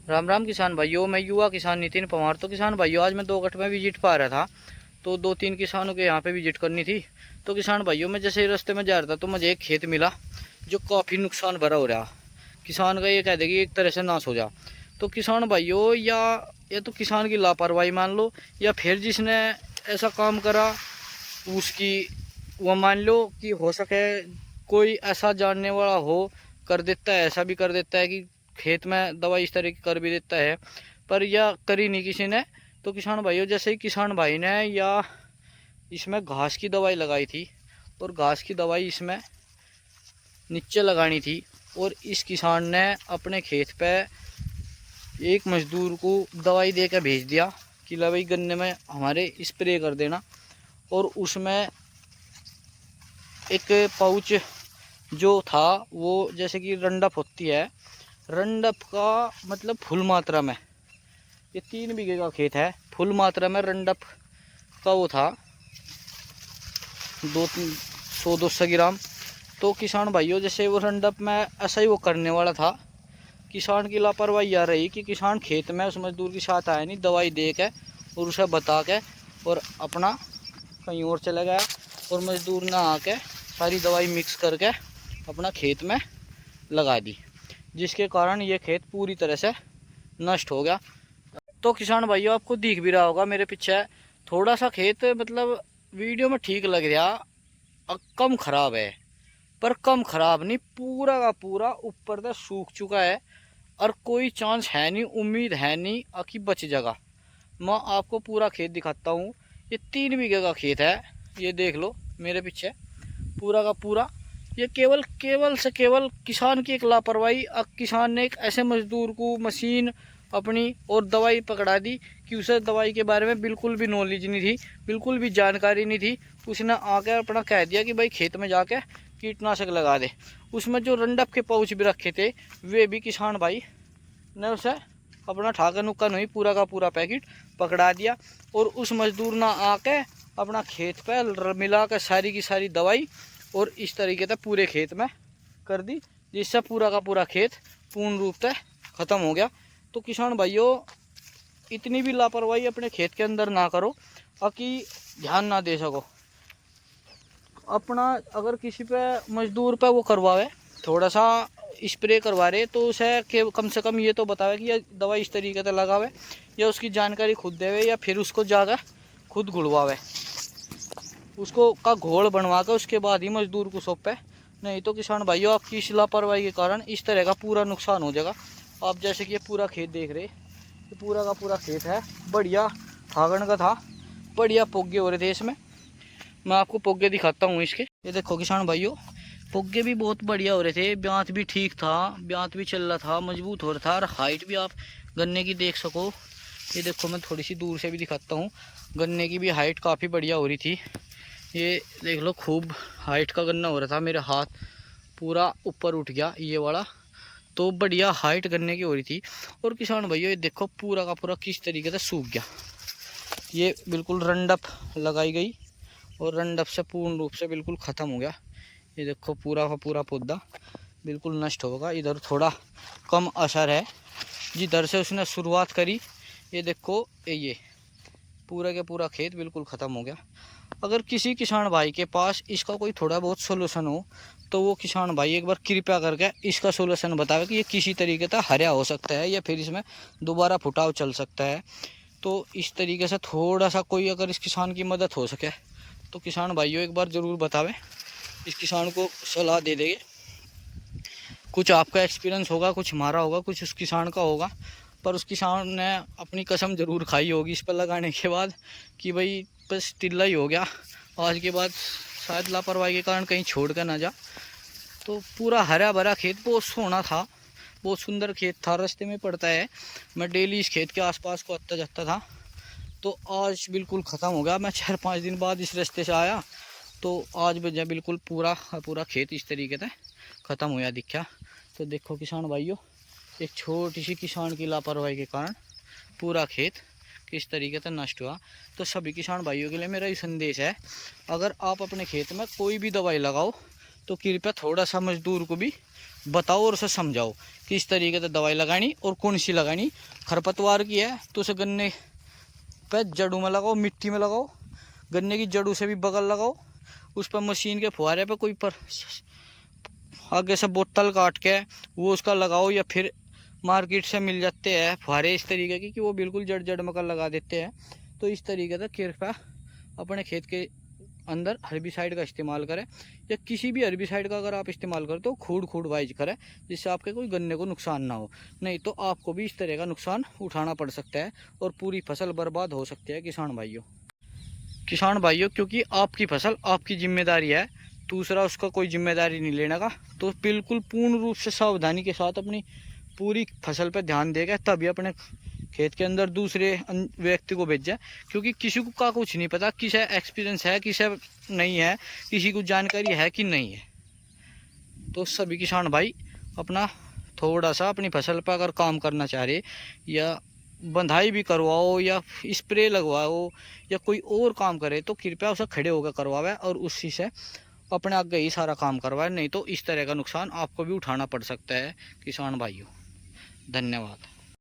राम राम किसान भाइयों, मैं युवा किसान नितिन पवार। तो किसान भाइयों, आज मैं 2 गठ में विजिट पा रहा था, तो 2-3 किसानों के यहाँ पे विजिट करनी थी। तो किसान भाइयों, मैं जैसे ही रास्ते में जा रहा था तो मुझे एक खेत मिला जो काफ़ी नुकसान भरा हो रहा। किसान का ये कह दे कि एक तरह से नाश हो जा। तो किसान भाइयों, या ये तो किसान की लापरवाही मान लो, या फिर जिसने ऐसा काम करा उसकी वो मान लो कि हो सके कोई ऐसा जानने वाला हो, कर देता है। ऐसा भी कर देता है कि खेत में दवाई इस तरह की कर भी देता है, पर यह करी नहीं किसी ने। तो किसान भाइयों, जैसे ही किसान भाई ने या इसमें घास की दवाई लगाई थी, और घास की दवाई इसमें नीचे लगानी थी, और इस किसान ने अपने खेत पे एक मजदूर को दवाई दे कर भेज दिया कि ला भाई गन्ने में हमारे स्प्रे कर देना। और उसमें एक पाउच जो था वो जैसे कि रंडप होती है, रंडप का मतलब फुल मात्रा में, ये 3 बीघे का खेत है, फुल मात्रा में रंडप का वो था 200-250 ग्राम। तो किसान भाइयों, जैसे वो रंडप में ऐसा ही वो करने वाला था, किसान की लापरवाही आ रही कि किसान खेत में उस मजदूर के साथ आया नहीं, दवाई दे के और उसे बता के और अपना कहीं और चला गया, और मजदूर ने आके सारी दवाई मिक्स करके अपना खेत में लगा दी, जिसके कारण ये खेत पूरी तरह से नष्ट हो गया। तो किसान भाइयों, आपको दिख भी रहा होगा मेरे पीछे थोड़ा सा खेत, मतलब वीडियो में ठीक लग रहा, कम खराब है, पर कम खराब नहीं, पूरा का पूरा ऊपर तक सूख चुका है, और कोई चांस है नहीं, उम्मीद है नहीं कि बच जाएगा। मैं आपको पूरा खेत दिखाता हूँ। ये 3 बीघे का खेत है, ये देख लो मेरे पीछे पूरा का पूरा। ये केवल केवल से केवल किसान की एक लापरवाही, किसान ने एक ऐसे मजदूर को मशीन अपनी और दवाई पकड़ा दी कि उसे दवाई के बारे में बिल्कुल भी नॉलेज नहीं थी, बिल्कुल भी जानकारी नहीं थी। उसने आकर अपना कह दिया कि भाई खेत में जाके कीटनाशक लगा दे। उसमें जो रंडप के पाउच भी रखे थे, वे भी किसान भाई ने उसे अपना ठाका नुक्का नहीं, पूरा का पूरा पैकेट पकड़ा दिया। और उस मजदूर ने आके अपना खेत पे मिला कर सारी की सारी दवाई और इस तरीके से पूरे खेत में कर दी, जिससे पूरा का पूरा खेत पूर्ण रूप से ख़त्म हो गया। तो किसान भाइयों, इतनी भी लापरवाही अपने खेत के अंदर ना करो कि ध्यान ना दे सको अपना। अगर किसी पे मजदूर पे वो करवावे, थोड़ा सा स्प्रे करवा रहे, तो उसे कम से कम ये तो बतावे कि ये दवाई इस तरीके से लगावे, या उसकी जानकारी खुद देवे, या फिर उसको जाकर खुद घुड़वावे, उसको का घोल बनवा कर उसके बाद ही मजदूर को सौंपे। नहीं तो किसान भाइयों, आपकी इस लापरवाही के कारण इस तरह का पूरा नुकसान हो जाएगा। आप जैसे कि ये पूरा खेत देख रहे, ये पूरा का पूरा खेत है, बढ़िया हागण का था, बढ़िया पोगे हो रहे थे इसमें। मैं आपको पोगे दिखाता हूँ इसके। ये देखो किसान भाइयों, पोगे भी बहुत बढ़िया हो रहे थे, ब्यांत भी ठीक था, ब्यांत भी चल रहा था, मजबूत हो रहा था, और हाइट भी आप गन्ने की देख सको। ये देखो, मैं थोड़ी सी दूर से भी दिखाता हूँ, गन्ने की भी हाइट काफ़ी बढ़िया हो रही थी। ये देख लो, खूब हाइट का गन्ना हो रहा था, मेरा हाथ पूरा ऊपर उठ गया ये वाला, तो बढ़िया हाइट गन्ने की हो रही थी। और किसान भैया, ये देखो पूरा का पूरा किस तरीके से सूख गया। ये बिल्कुल रंडप लगाई गई और रंडप से पूर्ण रूप से बिल्कुल ख़त्म हो गया। ये देखो पूरा का पूरा पौधा बिल्कुल नष्ट होगा। इधर थोड़ा कम असर है, जिधर से उसने शुरुआत करी, ये देखो ये पूरा के पूरा खेत बिल्कुल ख़त्म हो गया। अगर किसी किसान भाई के पास इसका कोई थोड़ा बहुत सोल्यूशन हो, तो वो किसान भाई एक बार कृपया करके इसका सोल्यूशन बतावे कि ये किसी तरीके से हरा हो सकता है, या फिर इसमें दोबारा फुटाव चल सकता है। तो इस तरीके से थोड़ा सा कोई अगर इस किसान की मदद हो सके, तो किसान भाइयों एक बार ज़रूर बतावे, इस किसान को सलाह दे देंगे। कुछ आपका एक्सपीरियंस होगा, कुछ हमारा होगा, कुछ उस किसान का होगा, पर उस किसान ने अपनी कसम ज़रूर खाई होगी इस पर लगाने के बाद कि भाई बस टिल्ला ही हो गया, आज के बाद शायद लापरवाही के कारण कहीं छोड़ कर ना जा। तो पूरा हरा भरा खेत, बहुत सोना था, बहुत सुंदर खेत था, रास्ते में पड़ता है, मैं डेली इस खेत के आसपास को आता जाता था। तो आज बिल्कुल ख़त्म हो गया। मैं 4-5 दिन बाद इस रास्ते से आया, तो आज बजा बिल्कुल पूरा पूरा खेत इस तरीके से ख़त्म होया दिखा। तो देखो किसान भाइयों, एक छोटी सी किसान की लापरवाही के कारण पूरा खेत किस तरीके से नष्ट हुआ। तो सभी किसान भाइयों के लिए मेरा ये संदेश है, अगर आप अपने खेत में कोई भी दवाई लगाओ, तो कृपया थोड़ा सा मजदूर को भी बताओ और उसे समझाओ कि इस तरीके से दवाई लगानी और कौन सी लगानी। खरपतवार की है तो उसे गन्ने पे जड़ों में लगाओ, मिट्टी में लगाओ, गन्ने की जड़ों से भी बगल लगाओ, उस पर मशीन के फुहारे पे कोई पर आगे से बोतल काट के वो उसका लगाओ, या फिर मार्केट से मिल जाते हैं फुहारे इस तरीके की कि वो बिल्कुल जड़ जड़ में कर लगा देते हैं। तो इस तरीके से कृपया अपने खेत के अंदर हर्बिसाइड का इस्तेमाल करें, या किसी भी हर्बिसाइड का अगर आप इस्तेमाल करें तो खूड खूड वाइज करें, जिससे आपके कोई गन्ने को नुकसान ना हो। नहीं तो आपको भी इस तरह का नुकसान उठाना पड़ सकता है और पूरी फसल बर्बाद हो सकती है किसान भाइयों, क्योंकि आपकी फसल आपकी जिम्मेदारी है, दूसरा उसका कोई जिम्मेदारी नहीं लेने का। तो बिल्कुल पूर्ण रूप से सावधानी के साथ अपनी पूरी फसल पर ध्यान देगा, तभी अपने खेत के अंदर दूसरे व्यक्ति को भेजा, क्योंकि किसी को का कुछ नहीं पता, किसे एक्सपीरियंस है किसे नहीं है, किसी को जानकारी है कि नहीं है। तो सभी किसान भाई अपना थोड़ा सा अपनी फसल पर अगर काम करना चाह रहे, या बंधाई भी करवाओ या स्प्रे लगवाओ या कोई और काम करे, तो कृपया उसे खड़े होकर करवावे और उसी से अपने आगे ही सारा काम करवाए। नहीं तो इस तरह का नुकसान आपको भी उठाना पड़ सकता है किसान भाइयों। धन्यवाद।